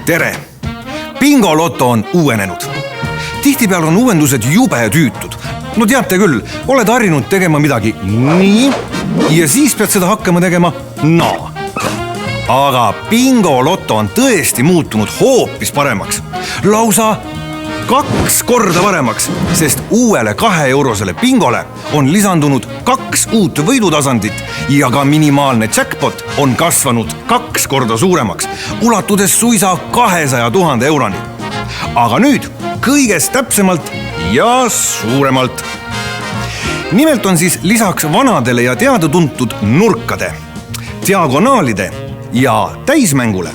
tere! Bingoloto on uuenenud. Tihtipeale on uuendused jube tüütud. No teate küll, oled harjunud tegema midagi nii ja siis pead seda hakkama tegema naa. Aga Bingoloto on tõesti muutunud hoopis paremaks. Lausa 2 korda paremaks, sest uuele 2-eurosele bingole on lisandunud 2 uut võidutasandit ja ka minimaalne jackpot on kasvanud 2 korda suuremaks, ulatudes suisa 200 000 euroni. Aga nüüd kõigest täpsemalt ja suuremalt. Nimelt on siis lisaks vanadele ja teada-tuntud nurkade, diagonaalide ja täismängule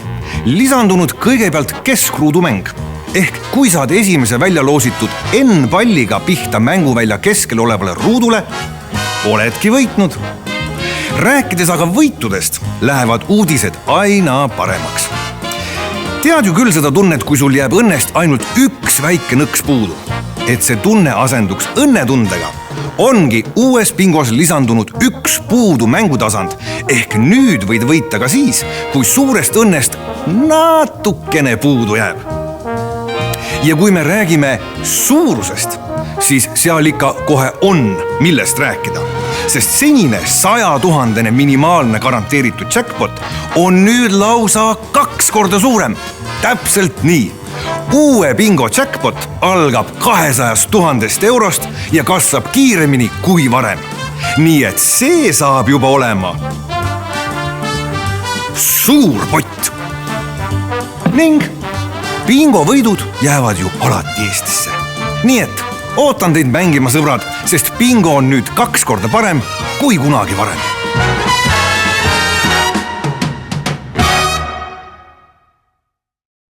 lisandunud kõigepealt keskruudumäng. Ehk kui saad esimese välja loositud N-palliga pihta mänguvälja keskel olevale ruudule, oledki võitnud. Rääkides aga võitudest, lähevad uudised aina paremaks. Tead ju küll seda tunnet, kui sul jääb õnnest ainult üks väike nõks puudu. Et see tunne asenduks õnnetundega, ongi uues bingos lisandunud 1 puudu mängutasand, ehk nüüd võid võita ka siis, kui suurest õnnest natukene puudu jääb. Ja kui me räägime suurusest, siis seal ikka kohe on, millest rääkida. Sest senine 100 000 minimaalne garanteeritud jackpot on nüüd lausa 2 korda suurem. Täpselt nii. Uue bingo jackpot algab 200 000 eurost ja kasvab kiiremini kui varem. Nii et see saab juba olema suur pott. Ning bingo võidud jäävad ju alati Eestisse. Nii et ootan teid mängima, sõbrad, sest bingo on nüüd 2 korda parem kui kunagi varem.